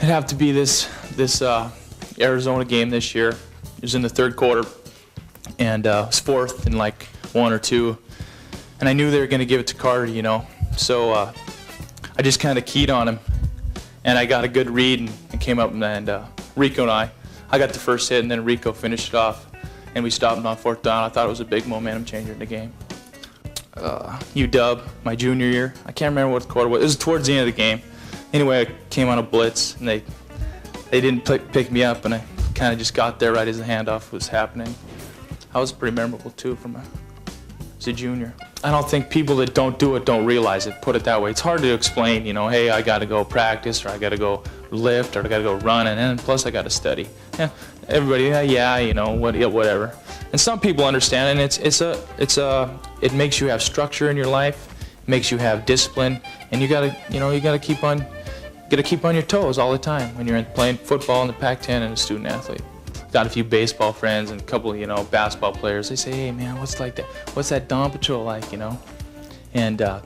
It'd have to be this Arizona game this year. It was in the third quarter, and it was fourth and like 1 or 2, and I knew they were going to give it to Carter, you know. So I just kind of keyed on him, and I got a good read and came up, and Rico and I got the first hit, and then Rico finished it off, and we stopped him on 4th down. I thought it was a big momentum changer in the game. UW, my junior year, I can't remember what the quarter was. It was towards the end of the game. Anyway, I came on a blitz, and they didn't pick me up, and I kind of just got there right as the handoff was happening. That was pretty memorable too as a junior. I don't think people that don't do it don't realize it, put it that way. It's hard to explain, you know, hey, I got to go practice, or I got to go lift, or I got to go run, and then plus I got to study. Yeah, everybody, yeah, you know, whatever. And some people understand, and it makes you have structure in your life, it makes you have discipline, and you gotta keep on your toes all the time when you're playing football in the Pac-10 and a student athlete. Got a few baseball friends and a couple of, you know, basketball players. They say, hey man, what's that dawn patrol like, you know? And I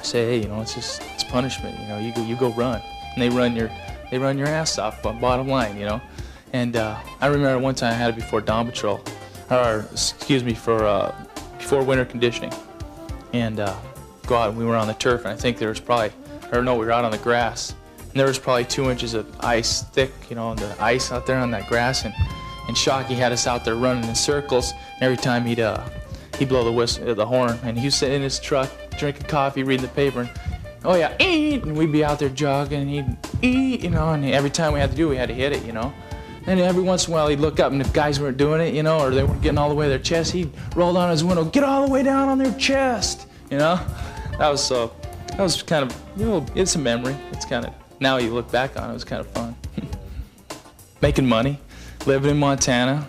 say, hey, you know, it's punishment, you know. You go run, and they run your ass off. Bottom line, you know. And I remember one time I had it before dawn patrol, or excuse me, before winter conditioning, and go out, and we were on the turf, and I think there was probably, or no, we were out on the grass, and there was probably 2 inches of ice thick, you know, on the ice out there on that grass, and Shockey had us out there running in circles, and every time he'd blow the whistle, the horn, and he was sitting in his truck drinking coffee, reading the paper, and oh yeah, eat, and we'd be out there jogging, and he'd eat, you know, and every time we had to hit it, you know. And every once in a while he'd look up, and if guys weren't doing it, you know, or they weren't getting all the way to their chest, he'd roll down his window, get all the way down on their chest, you know. That was kind of, you know, it's a memory. It's kind of, now you look back on it, it was kind of fun. Making money, living in Montana,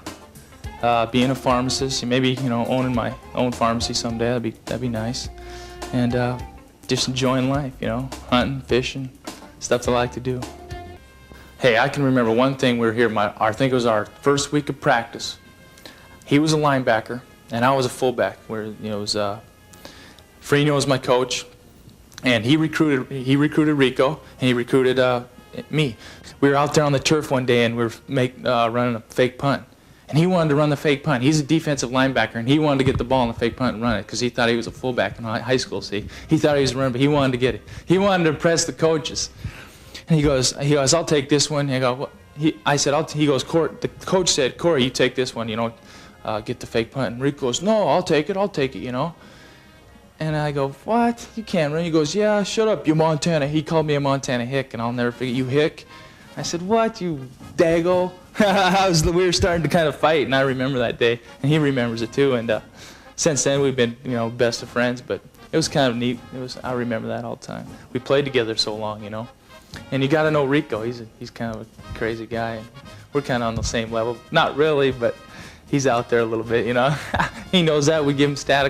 being a pharmacist, maybe, you know, owning my own pharmacy someday. That'd be nice, and just enjoying life, you know, hunting, fishing, stuff I like to do. Hey, I can remember one thing. We were here, I think it was our first week of practice. He was a linebacker, and I was a fullback. Where, you know, it was Freno was my coach, and he recruited Rico, and he recruited me. We were out there on the turf one day, and we were running a fake punt, and he wanted to run the fake punt. He's a defensive linebacker, and he wanted to get the ball in the fake punt and run it because he thought he was a fullback in high school. See, he thought he was running, but he wanted to get it. He wanted to impress the coaches. And he goes, I'll take this one. And I go, what? I said, he goes, the coach said, Cory, you take this one, you know, get the fake punt. And Rick goes, no, I'll take it, you know. And I go, what? You can't run. He goes, yeah, shut up, you Montana. He called me a Montana hick, and I'll never forget, you hick. I said, what, you dago? We were starting to kind of fight, and I remember that day, and he remembers it too. And since then, we've been, you know, best of friends. But it was kind of neat. I remember that all the time. We played together so long, you know. And you got to know Rico. He's kind of a crazy guy. And we're kind of on the same level. Not really, but he's out there a little bit, you know. He knows that. We give him static.